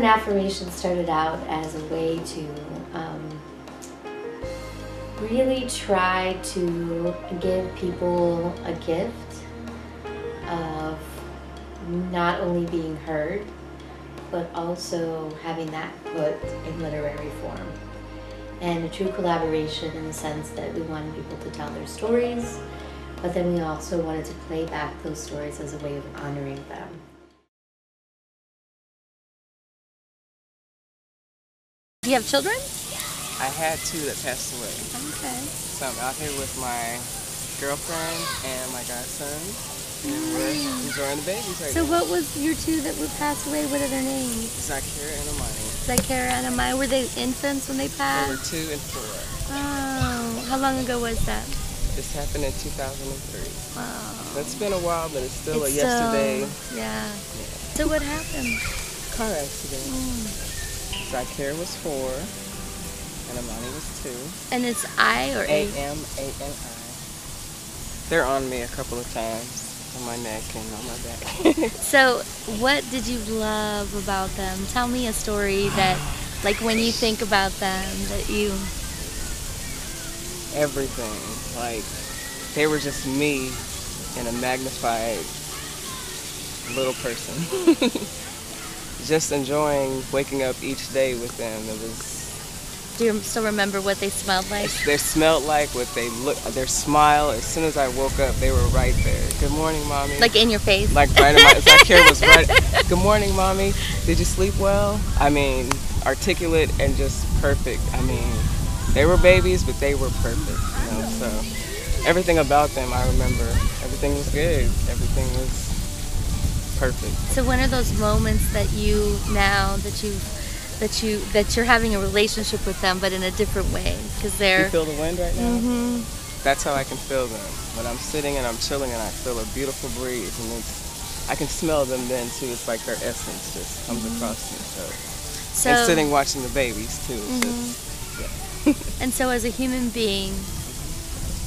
when Affirmations started out as a way to really try to give people a gift of not only being heard, but also having that put in literary form. And a true collaboration in the sense that we wanted people to tell their stories, but then we also wanted to play back those stories as a way of honoring them. Do you have children? I had 2 that passed away. Okay. So I'm out here with my girlfriend and my godson, and we're enjoying the babies right now. So what was your 2 that were passed away? What are their names? Zakira and Amani. Zakira and Amani. Were they infants when they passed? They were 2 and 4. Oh, how long ago was that? This happened in 2003. Wow. It's been a while, but it's still yesterday. Yeah. So what happened? Car accident. Zakira was 4. And Amani was 2. And it's I or A? A-M-A-N-I. They're on me a couple of times, on my neck and on my back. So, what did you love about them? Tell me a story that, like when you think about them, that you... Everything. Like, they were just me in a magnified little person. Just enjoying waking up each day with them. It was... Do you still remember what they smelled like? They smelled like, what they looked, their smile. As soon as I woke up, they were right there. Good morning, mommy. Like in your face? Like right in my, Zakira was right. Good morning, mommy. Did you sleep well? I mean, articulate and just perfect. I mean, they were babies, but they were perfect. You know? So everything about them, I remember. Everything was good. Everything was perfect. So when are those moments that you now that you're having a relationship with them, but in a different way, because they're... You feel the wind right now? That's how I can feel them. When I'm sitting and I'm chilling and I feel a beautiful breeze, and I can smell them then too. It's like their essence just comes across me. So and sitting watching the babies too. Just, yeah. And so as a human being,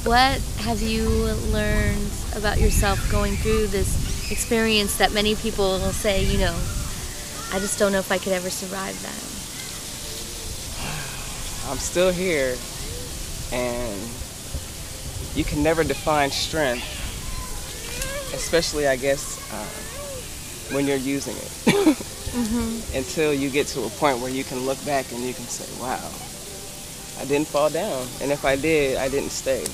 what have you learned about yourself going through this experience that many people will say, you know, I just don't know if I could ever survive that? I'm still here, and you can never define strength, especially, I guess, when you're using it. Until you get to a point where you can look back and you can say, wow, I didn't fall down. And if I did, I didn't stay,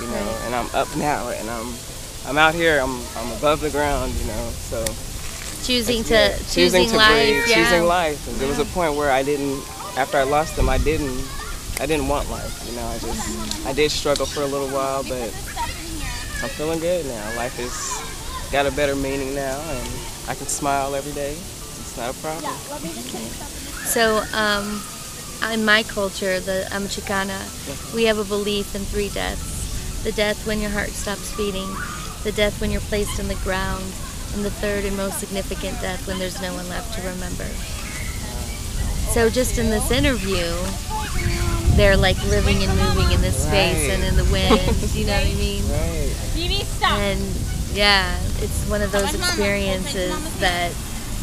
you know, and I'm up now, and I'm out here, I'm above the ground, you know, so. Choosing life, breathe, choosing life. And there was a point where after I lost them, I didn't want life. You know, I did struggle for a little while, but I'm feeling good now. Life has got a better meaning now, and I can smile every day. It's not a problem. So, in my culture, I'm Chicana, we have a belief in 3 deaths. The death when your heart stops beating, the death when you're placed in the ground, and the 3rd and most significant death when there's no one left to remember. So just in this interview, they're like living and moving in this space and in the wind, you know what I mean? And yeah, it's one of those experiences that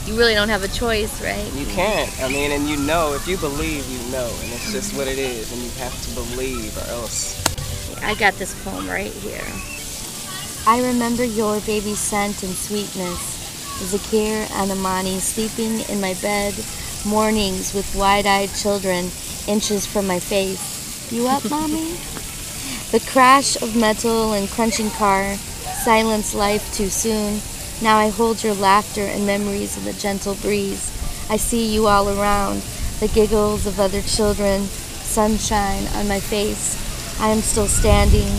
you really don't have a choice, right? You can't. I mean, and you know, if you believe, you know, and it's just what it is, and you have to believe or else. I got this poem right here. I remember your baby scent and sweetness, Zakir and Amani sleeping in my bed, mornings with wide-eyed children inches from my face. You up, mommy? The crash of metal and crunching car silenced life too soon. Now I hold your laughter and memories in the gentle breeze. I see you all around, the giggles of other children, sunshine on my face. I am still standing,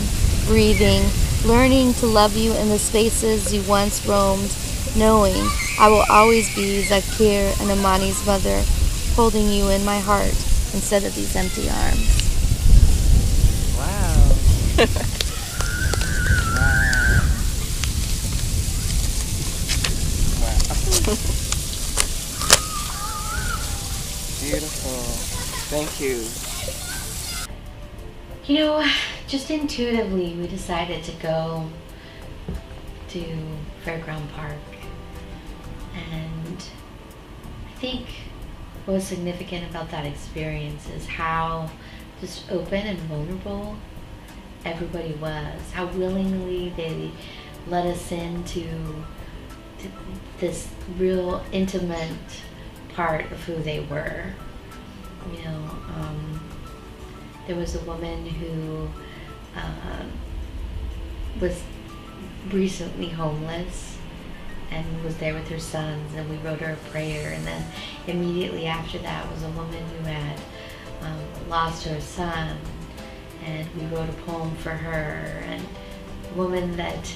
breathing, learning to love you in the spaces you once roamed, knowing I will always be Zakir and Amani's mother, holding you in my heart instead of these empty arms. Wow. Wow. Beautiful. Thank you. You know, just intuitively we decided to go to Fairground Park, and I think what was significant about that experience is how just open and vulnerable everybody was, how willingly they let us into this real intimate part of who they were. You know, there was a woman who was recently homeless and was there with her sons, and we wrote her a prayer, and then immediately after that was a woman who had lost her son, and we wrote a poem for her, and a woman that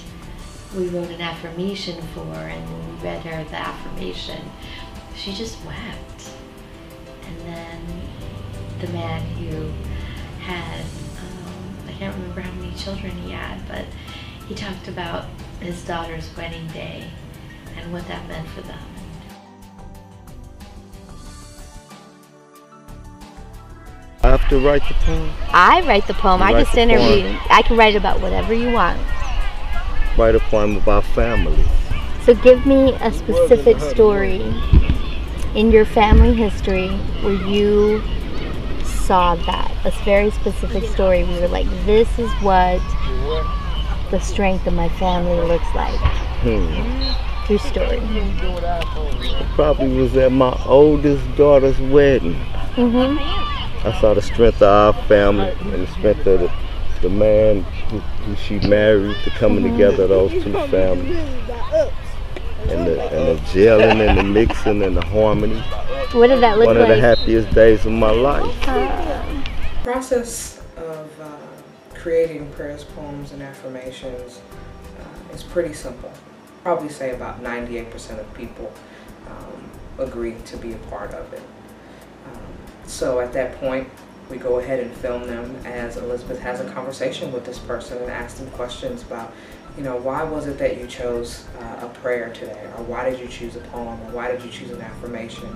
we wrote an affirmation for, and when we read her the affirmation, she just wept. And then the man who had, I can't remember how many children he had, but he talked about his daughter's wedding day and what that meant for them. I have to write the poem? I write the poem. I just interview. I can write about whatever you want. Write a poem about family. So give me a specific story in your family history where you saw that. A very specific story where you were like, this is what the strength of my family looks like. True story. Probably was at my oldest daughter's wedding. I saw the strength of our family and the strength of the man who she married, the coming together of those two families. And the gelling and the mixing and the harmony. What did that look like? One of the happiest days of my life. The process of creating prayers, poems, and affirmations is pretty simple. Probably say about 98% of people agree to be a part of it. So at that point, we go ahead and film them as Elizabeth has a conversation with this person and asks them questions about, you know, why was it that you chose a prayer today? Or why did you choose a poem? Or why did you choose an affirmation?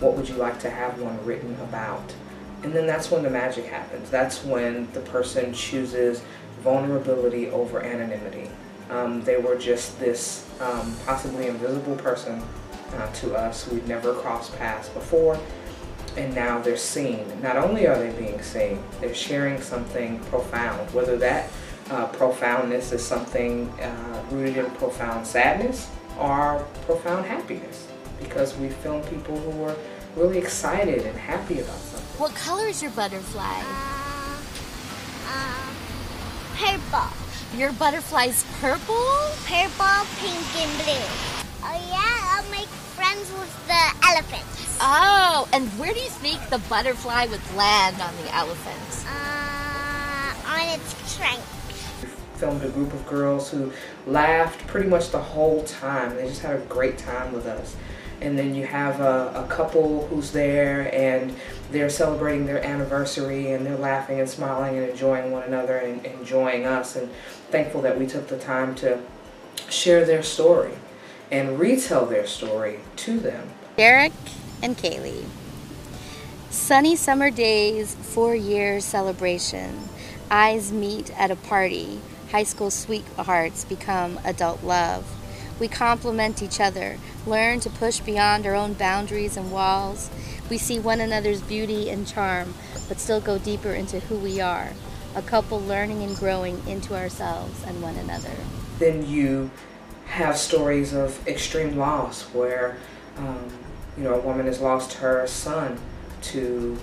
What would you like to have one written about? And then that's when the magic happens. That's when the person chooses vulnerability over anonymity. They were just this possibly invisible person to us. We'd never crossed paths before. And now they're seen. Not only are they being seen, they're sharing something profound, whether that profoundness is something rooted in profound sadness or profound happiness, because we film people who are really excited and happy about something. What color is your butterfly? Purple. Your butterfly's purple? Purple, pink, and blue. Oh yeah, I'll make friends with the elephants. Oh, and where do you think the butterfly would land on the elephant? On its trunk. We filmed a group of girls who laughed pretty much the whole time. They just had a great time with us. And then you have a couple who's there and they're celebrating their anniversary and they're laughing and smiling and enjoying one another and enjoying us, and thankful that we took the time to share their story and retell their story to them. Derek and Kaylee. Sunny summer days, 4-year celebration. Eyes meet at a party. High school sweethearts become adult love. We complement each other, learn to push beyond our own boundaries and walls. We see one another's beauty and charm, but still go deeper into who we are. A couple learning and growing into ourselves and one another. Then you have stories of extreme loss where a woman has lost her son to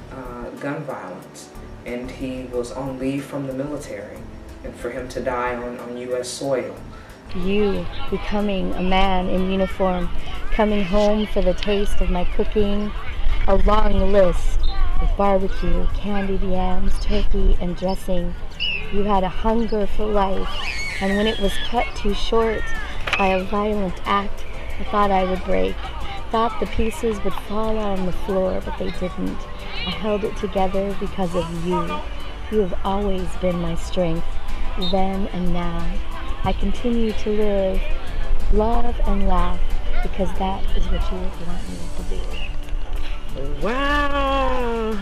gun violence, and he was on leave from the military, and for him to die on U.S. soil. You becoming a man in uniform, coming home for the taste of my cooking, a long list of barbecue, candied yams, turkey, and dressing. You had a hunger for life, and when it was cut too short by a violent act, I thought I would break. Thought the pieces would fall on the floor, but they didn't. I held it together because of you. You have always been my strength, then and now. I continue to live, love, and laugh, because that is what you want me to do. Wow!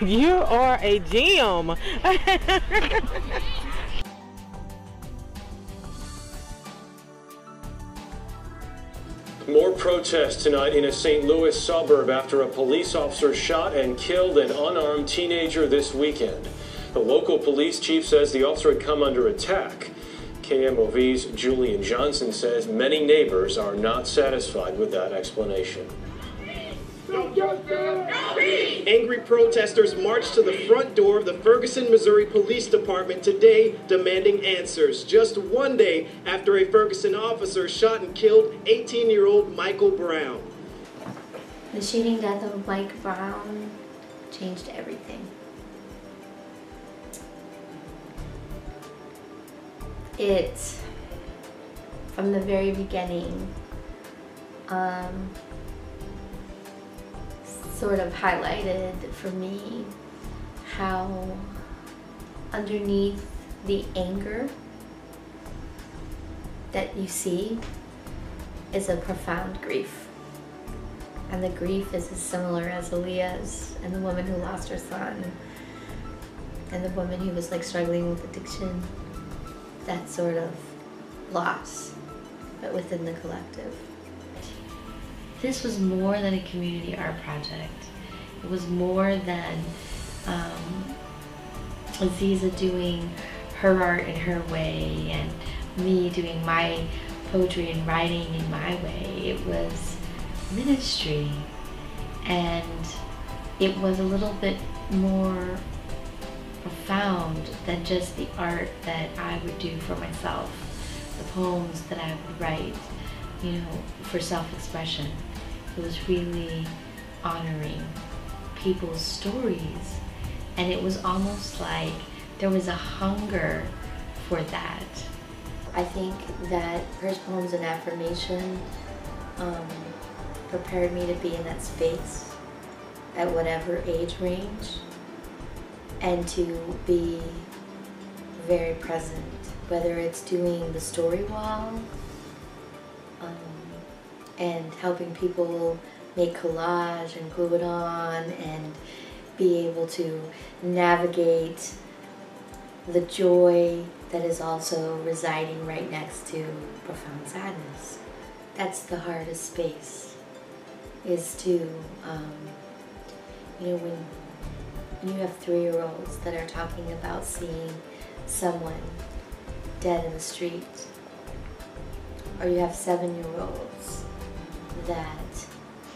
You are a gem! More protest tonight in a St. Louis suburb after a police officer shot and killed an unarmed teenager this weekend. The local police chief says the officer had come under attack. KMOV's Julian Johnson says many neighbors are not satisfied with that explanation. Angry protesters marched to the front door of the Ferguson, Missouri Police Department today demanding answers, just one day after a Ferguson officer shot and killed 18-year-old Michael Brown. The shooting death of Mike Brown changed everything. It, from the very beginning, sort of highlighted for me how underneath the anger that you see is a profound grief. And the grief is as similar as Aaliyah's, and the woman who lost her son, and the woman who was like struggling with addiction. That sort of loss, but within the collective. This was more than a community art project. It was more than Aziza doing her art in her way and me doing my poetry and writing in my way. It was ministry, and it was a little bit more profound than just the art that I would do for myself, the poems that I would write, you know, for self-expression. It was really honoring people's stories, and it was almost like there was a hunger for that. I think that her poems and affirmation prepared me to be in that space at whatever age range, and to be very present, whether it's doing the story wall and helping people make collage and glue it on and be able to navigate the joy that is also residing right next to profound sadness. That's the hardest space, is to, you know, when you have 3-year-olds that are talking about seeing someone dead in the street, or you have 7-year-olds that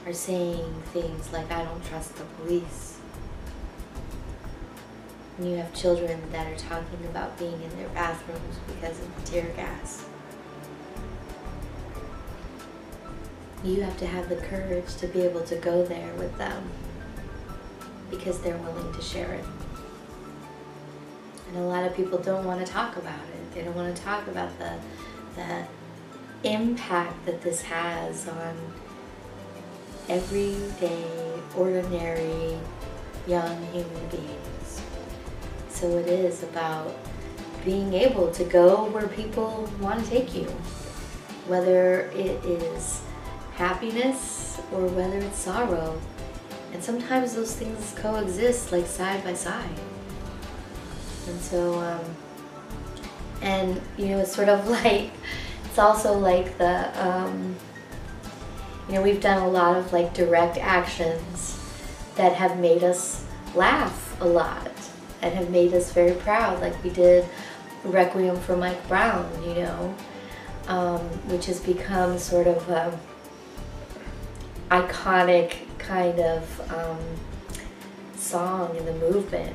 are saying things like, I don't trust the police. And you have children that are talking about being in their bathrooms because of the tear gas. You have to have the courage to be able to go there with them, because they're willing to share it. And a lot of people don't want to talk about it. They don't want to talk about the impact that this has on everyday, ordinary, young human beings. So it is about being able to go where people want to take you, whether it is happiness or whether it's sorrow. And sometimes those things coexist, like side by side. And so, and you know, it's sort of like, it's also like the, you know, we've done a lot of like direct actions that have made us laugh a lot and have made us very proud. Like we did Requiem for Mike Brown, you know, which has become sort of iconic kind of song in the movement.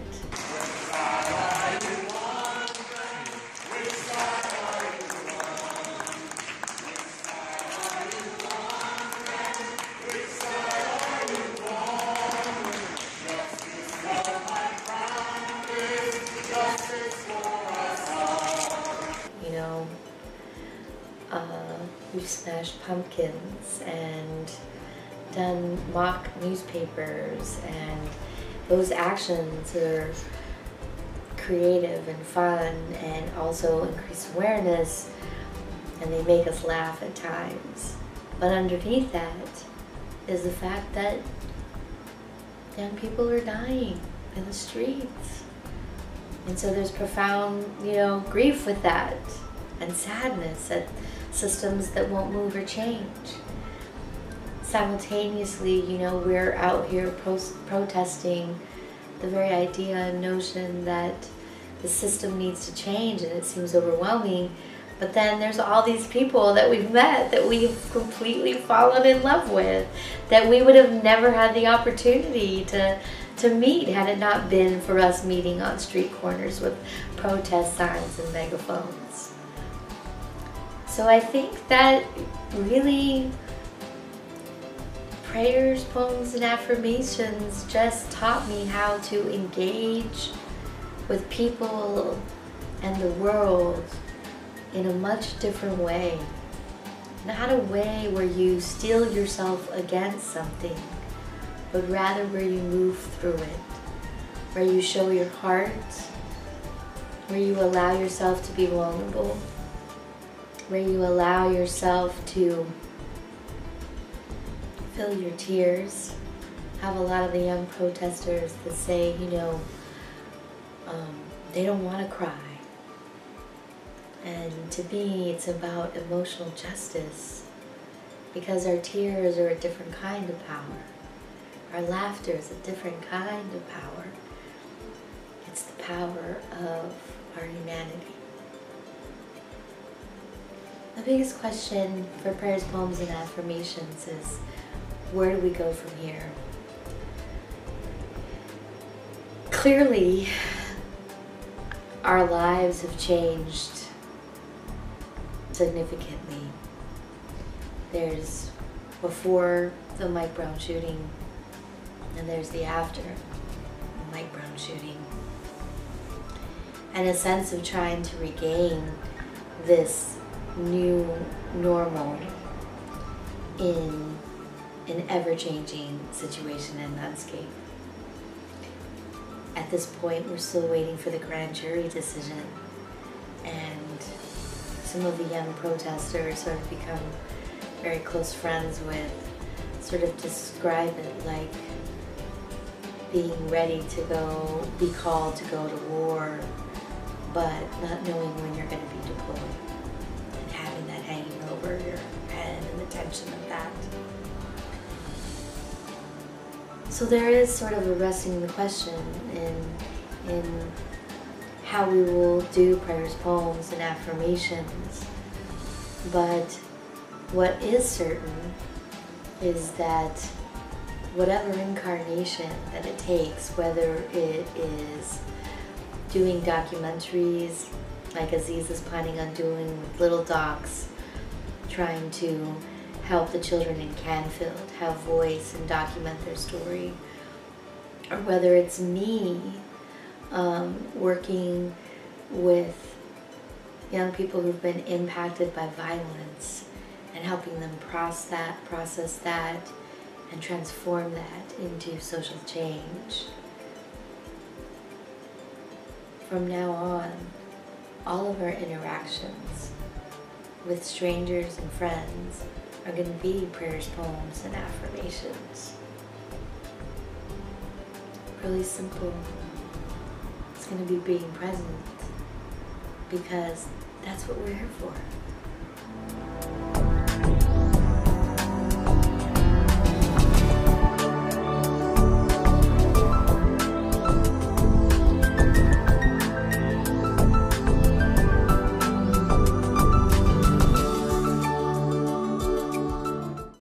You know, we've smashed pumpkins and done mock newspapers, and those actions are creative and fun and also increase awareness, and they make us laugh at times. But underneath that is the fact that young people are dying in the streets. And so there's profound, you know, grief with that, and sadness at systems that won't move or change. simultaneously, you know, we're out here protesting the very idea and notion that the system needs to change, and it seems overwhelming. But then there's all these people that we've met that we've completely fallen in love with, that we would have never had the opportunity to meet had it not been for us meeting on street corners with protest signs and megaphones. So I think that really prayers, poems, and affirmations just taught me how to engage with people and the world in a much different way. Not a way where you steel yourself against something, but rather where you move through it, where you show your heart, where you allow yourself to be vulnerable, where you allow yourself to feel your tears. I have a lot of the young protesters that say, you know, they don't want to cry. And to me, it's about emotional justice, because our tears are a different kind of power. Our laughter is a different kind of power. It's the power of our humanity. The biggest question for prayers, poems, and affirmations is, where do we go from here? Clearly, our lives have changed significantly. There's before the Mike Brown shooting, and there's the after the Mike Brown shooting. And a sense of trying to regain this new normal in an ever-changing situation and landscape. At this point, we're still waiting for the grand jury decision, and some of the young protesters sort of become very close friends with, sort of describe it like being ready to go, be called to go to war, but not knowing when you're going to be deployed, and having that hanging over your head and the tension of that. So there is sort of a wrestling question in how we will do prayers, poems, and affirmations. But what is certain is that whatever incarnation that it takes, whether it is doing documentaries like Aziza's planning on doing with little docs, trying to help the children in Canfield have voice and document their story, or whether it's me working with young people who've been impacted by violence and helping them process that, and transform that into social change. From now on, all of our interactions with strangers and friends are going to be prayers, poems, and affirmations. Really simple. It's going to be being present, because that's what we're here for.